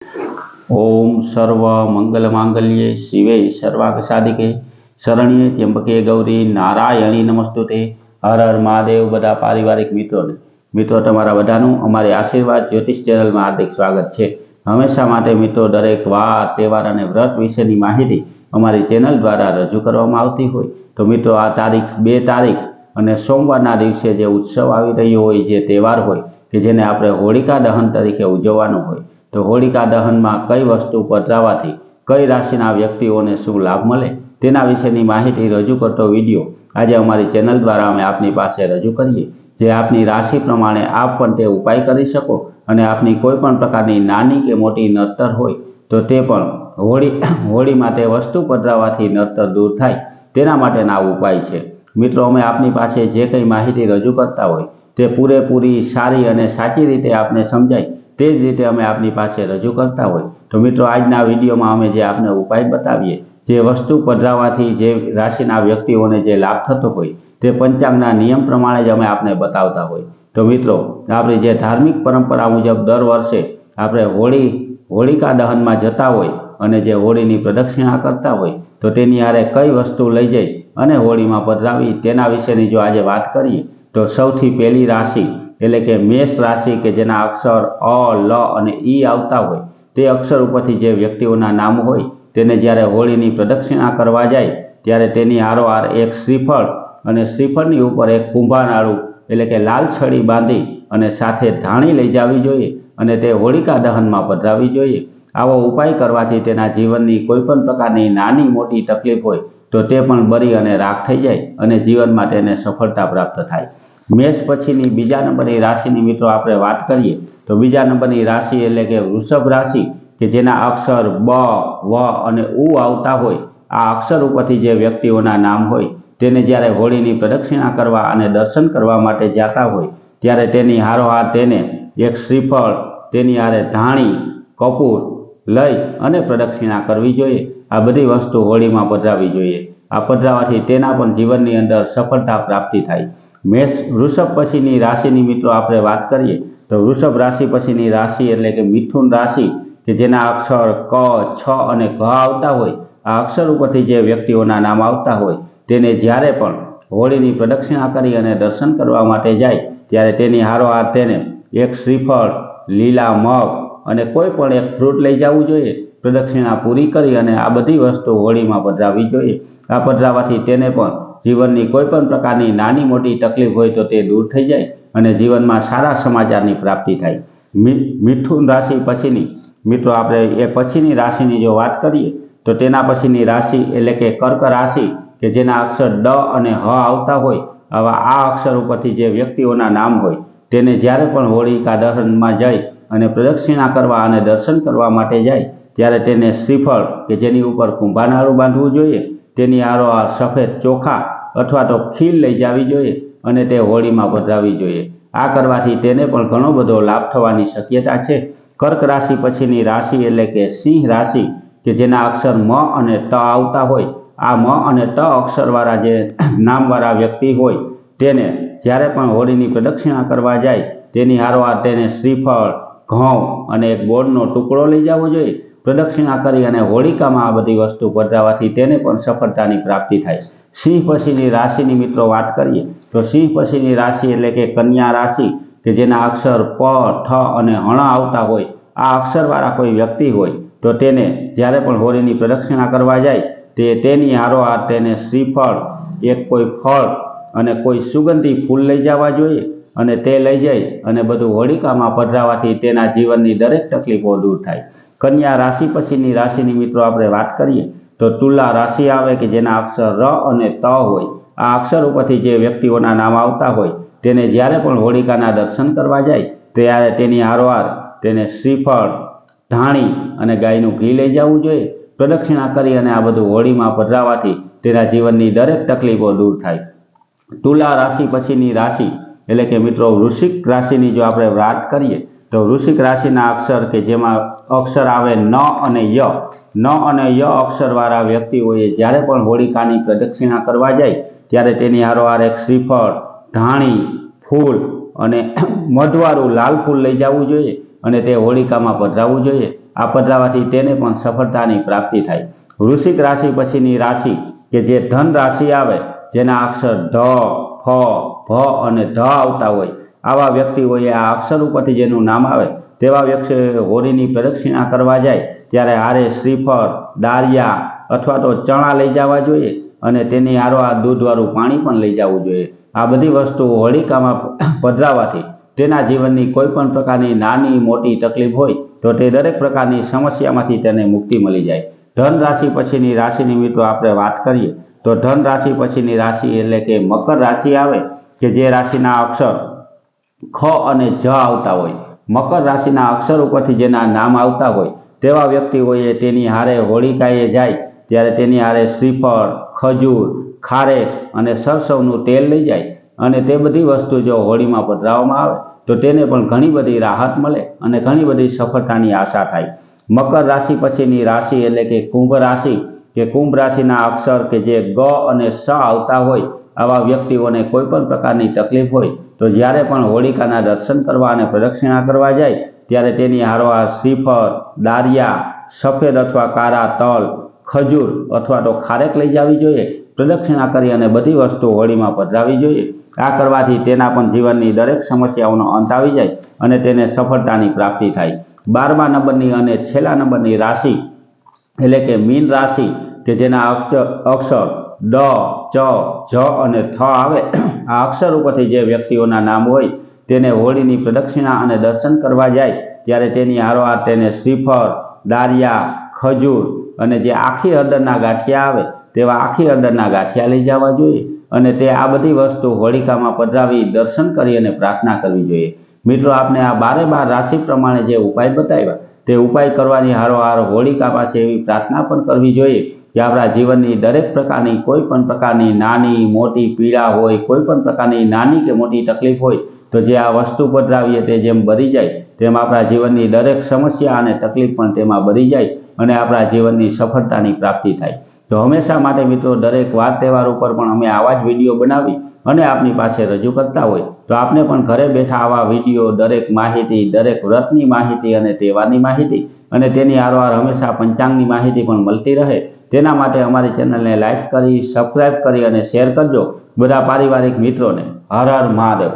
ओम सर्व मंगल मांगल्ये शिवे सर्वार्थ साधिके शरण्ये त्र्यंबके गौरी नारायणी नमस्तुते। हर हर महादेव। बधा पारिवारिक मित्रों तमारा बधानुं अमारी आशीर्वाद ज्योतिष चैनल में हार्दिक स्वागत है। हमेशा माटे मित्रों दरेक वार तहेवार अने व्रत विशेनी माहिती अमारी चैनल द्वारा रजू करवामां आवती होय तो मित्रों आ तारीख 2 तारीख अने सोमवारना दिवसे जे उत्सव आवी रह्यो होय, जे तहेवार होय के जेने आपणे होलिका दहन तरीके उजववानुं होय, तो होलिका दहन में कई वस्तु पधरावाथी कई राशिना व्यक्तिओने शुं लाभ मळे तेना विशेनी माहिती रजू करतो विडियो आज अमारी चैनल द्वारा अमे आपनी पासे रजू करीए, जे आपनी राशि प्रमाणे आप पण ते उपाय करी शको अने आपनी कोईपण प्रकारनी नानी के मोटी नड़तर होय तो ते पण होळी माटे वस्तु पधरावाथी नड़तर दूर थाय तेना माटेना उपाय छे। मित्रों अमे आपनी पासे जे कई माहिती रजू करता होय ते पूरेपूरी सारी अने साची रीते आपने समजाय ते ज रीते अमे आपनी पासे रजू करता होय तो मित्रों आजना विडियो में अमे जे आपने उपाय बतावीए, जे वस्तु पधरावाथी जे राशिना व्यक्तिओने जे लाभ थतो होय ते पंचांगना नियम प्रमाणे ज अमे आपने बतावता होय। तो मित्रों आपणी जे धार्मिक परंपरा मुजब दर वर्षे आपणे होलिका दहन में जता होय अने जे होळीनी प्रदक्षिणा करता होय तो तेनी हारे कई वस्तु लई जई अने होळी में पधरावी तेना विशेनी जो आज बात करीए तो सौथी पहेली राशि एटले के मेष राशि के जेना अक्षर अ ल अने ई आवता होय ते अक्षर उपरथी जे व्यक्तिओना नाम होय तेने ज्यारे होळीनी प्रदक्षिणा करवा जाय त्यारे तेनी हारोहार एक श्रीफळ अने श्रीफळनी उपर एक कुंभानाळुं एटले के लाल छड़ी बांधी अने साथे धाणी लई जावी जोईए अने ते होलिका दहन में पधरावी जोईए। आवो उपाय करवाथी तेना जीवननी कोईपण प्रकारनी नानी मोटी तकलीफ होय तो ते पण बरी अने राख थई जाय अने जीवन में तेने सफलता प्राप्त थाय। मेष पछीनी बीजा नंबरनी राशिनी मित्रों आपणे वात करीए तो बीजा नंबरनी राशि एटले के वृषभ राशि के जेना अक्षर ब व अने उ आवता होय आ अक्षर उपरथी जे व्यक्तिओना नाम होय तेने ज्यारे होळीनी प्रदक्षिणा करवा अने दर्शन करवा माटे जाता होय त्यारे तेनी हारोहार तेने एक श्रीफळ तेनी हारे धाणी कपूर लई अने प्रदक्षिणा करवी जोईए। आ बधी वस्तु होळी में पधरावी जोईए। आ पधरावाथी तेना पण जीवननी अंदर सफलता प्राप्ति थाय। वृषभ पछीनी राशिनी मित्रों आपणे वात करीए तो वृषभ राशि पछीनी राशि एटले के मिथुन राशि के जेना अक्षर क छ अने घ आवता होय आ अक्षर उपरथी जे व्यक्तिओना नाम आवता होय तेने ज्यारे पण होळीनी प्रदक्षिणा करी अने दर्शन करवा माटे जाय त्यारे तेनी हारोहार तेने एक श्रीफळ लीला मग अने कोई पण एक फ्रूट लई जवुं जोईए। प्रदक्षिणा पूरी करी अने आ बधी वस्तु होळी में पधरावी जोईए। आ पधरावाथी तेने पण जीवननी कोईपण प्रकारनी नानी मोटी तकलीफ होय तो ते दूर थई जाय अने जीवन में सारा समाचारनी प्राप्ति थाय। मिथुन राशि पछीनी मित्रों आपणे ए पछीनी राशिनी जो बात करीए तो तेना पछीनी राशि एटले के कर्क राशि के जेना अक्षर ड अने ह आवता होय आवा आ अक्षर उपरथी जे व्यक्तिओना नाम होय तेने ज्यारे पण होलिका दहन में जई अने प्रदक्षिणा करवा अने दर्शन करवा माटे जाय त्यारे तेने श्रीफळ के जेनी उपर कुंभानाळुं बांधवुं जोईए, तेनी हारोहार सफेद चोखा अथवा तो खील लई जावी जोईए अने ते होळी में पधरावी जोईए। आ करवाथी तेने पण घणो बधो लाभ थवानी शक्यता छे। कर्क राशि पछीनी राशि एटले के सिंह राशि के जेना अक्षर म अने त आवता होय आ म अने त अक्षरवाळा जे नामवाळा व्यक्ति होय तेने ज्यारे पण होळीनी प्रदक्षिणा करवा जाय तेनी हारोहार तेने श्रीफळ घઉં अने एक बोर्डनो टुकड़ो लई जवो जोईए। प्रदक्षिणा करी अने होलिकामां आ बधी वस्तु पधरावाथी तेने पण सफलतानी प्राप्ति थाय। सिंह पछीनी राशिनी मित्रों वात करीए तो सिंह पछीनी राशि एटले के कन्या राशि के जेना अक्षर प ठ अने हण आवता होय आ अक्षरवाळा कोई व्यक्ति होय तो तेने ज्यारे पण होळीनी प्रदक्षिणा करवा जाय तेनी हारोहार तेने श्रीफळ एक कोई फळ अने कोई सुगंधी फूल लई जवा जोईए अने ते लई जई अने बधुं होलिकामां पधरावाथी तेना जीवननी दरेक तकलीफो दूर थाय। कन्या राशि पछीनी राशिनी मित्रों आपणे वात करीए तो तुला राशि आवे के जेना अक्षर र अने त होय आ अक्षर उपरथी जे व्यक्तिओना नाम आवता होय तेने ज्यारे पण होलिकाना दर्शन करवा जाय त्यारे तेनी हारोहार तेने श्रीफळ धाणी अने गायनुं घी लई जवुं जोईए। प्रदक्षिणा करी अने आ बधुं होळी में पधरावाथी तेना जीवननी दरेक तकलीफो दूर थाय। तुला राशि पछीनी राशि एटले के मित्रों वृश्चिक राशिनी जो आपणे वात करीए तो वृश्चिक राशिना अक्षर के जेमां अक्षर आवे न अने य अक्षरवाळा व्यक्तिओए ज्यारे पण होलिकानी प्रदक्षिणा करवा जाय त्यारे तेनी हारोहार एक श्रीफळ धाणी फूल अने मधवाळुं लाल फूल लई जवुं जोईए अने ते होलिकामां पधरावुं जोईए। આ પધરાવાથી તેને પણ સફળતાની પ્રાપ્તિ થાય। વૃશ્ચિક રાશિ પછીની રાશિ કે જે ધન રાશિ આવે, જેના અક્ષર ધ, ફ, ભ અને ધ આવતા હોય, આવા વ્યક્તિઓએ આ અક્ષર ઉપરથી જેનું નામ આવે તેવા વ્યક્તિઓએ હોળીની પ્રદક્ષિણા કરવા જાય ત્યારે હારે શ્રીફળ, દાળિયા અથવા તો ચણા લઈ જવા જોઈએ અને તેની હારોહાર દૂધવાળું પાણી પણ લઈ જવું જોઈએ। આ બધી વસ્તુઓ હોળિકામાં પધરાવાથી તેના જીવનની કોઈ પણ પ્રકારની નાની મોટી તકલીફ હોય તો તે દરેક પ્રકારની સમસ્યામાંથી તેને મુક્તિ મળી જાય। ધન રાશિ પછીની રાશિની મિત્રો આપણે વાત કરીએ તો ધન રાશિ પછીની રાશિ એટલે કે મકર રાશિ આવે કે જે રાશિના અક્ષર ખ અને જ આવતા હોય। મકર રાશિના અક્ષર ઉપરથી જેના નામ આવતા હોય તેવા વ્યક્તિઓએ તેની હારે હોળિકાએ જાય ત્યારે તેની હારે શ્રીફળ, ખજૂર, ખારેક અને સરસવનું તેલ લઈ જાય અને તે બધી વસ્તુ જો હોળીમાં પધરાવવામાં આવે તો તેને પણ ઘણી બધી રાહત મળે અને ઘણી બધી સફળતાની આશા થાય। મકર રાશિ પછીની રાશિ એટલે કે કુંભ રાશિ કે કુંભ રાશિના અક્ષર કે જે ગ અને સ આવતા હોય, આવા વ્યક્તિઓને કોઈ પણ પ્રકારની તકલીફ હોય તો જ્યારે પણ હોળિકાના દર્શન કરવા અને પ્રદક્ષિણા કરવા જાય ત્યારે તેની હારોહાર શ્રીફળ, દાળિયા, સફેદ અથવા કાળા તલ, ખજૂર અથવા તો ખારેક લઈ જવી જોઈએ। પ્રદક્ષિણા કરી અને બધી વસ્તુ હોળીમાં પધરાવી જોઈએ। આ કરવાથી તેના પણ જીવનની દરેક સમસ્યાઓનો અંત આવી જાય અને તેને સફળતાની પ્રાપ્તિ થાય। 12મા નંબરની અને છેલ્લા નંબરની રાશિ એટલે કે મીન રાશિ કે જેના અક્ષર ડ, ચ, જ અને થ આવે, આ અક્ષર ઉપરથી જે વ્યક્તિઓના નામ હોય તેને હોળીની પ્રદક્ષિણા અને દર્શન કરવા જાય ત્યારે તેની હારોહાર તેને શ્રીફળ, દાળિયા, ખજૂર અને જે આખી હળદરના ગાંઠિયા આવે તેવા આખી હળદરના ગાંઠિયા લઈ જવા જોઈએ અને તે આ બધી વસ્તુ હોળિકામાં પધરાવી દર્શન કરી અને પ્રાર્થના કરવી જોઈએ। મિત્રો, આપણે આ 12 રાશિ પ્રમાણે જે ઉપાય બતાવ્યા તે ઉપાય કરવાની હારોહાર હોળિકા પાસે એવી પ્રાર્થના પણ કરવી જોઈએ કે આપણા જીવનની દરેક પ્રકારની કોઈ પણ પ્રકારની નાની મોટી પીડા હોય, કોઈ પણ પ્રકારની નાની કે મોટી તકલીફ હોય તો જે આ વસ્તુ પધરાવીએ તે જેમ બળી જાય તેમ આપણા જીવનની દરેક સમસ્યા અને તકલીફ પણ તેમાં બળી જાય અને આપણા જીવનની સફળતાની પ્રાપ્તિ થાય। તો હંમેશા માટે મિત્રો દરેક વાર તહેવાર ઉપર પણ અમે આવા જ વિડીયો બનાવી અને આપની પાસે રજૂ કરતા હોય તો આપને પણ ઘરે બેઠા આવા વિડીયો, દરેક માહિતી, દરેક વ્રતની માહિતી અને તહેવારની માહિતી અને તેની હારોહાર હંમેશા પંચાંગની માહિતી પણ મળતી રહે તેના માટે અમારી ચેનલને લાઇક કરી, સબસ્ક્રાઇબ કરી અને શેર કરજો બધા પારિવારિક મિત્રોને। હર હર મહાદેવ।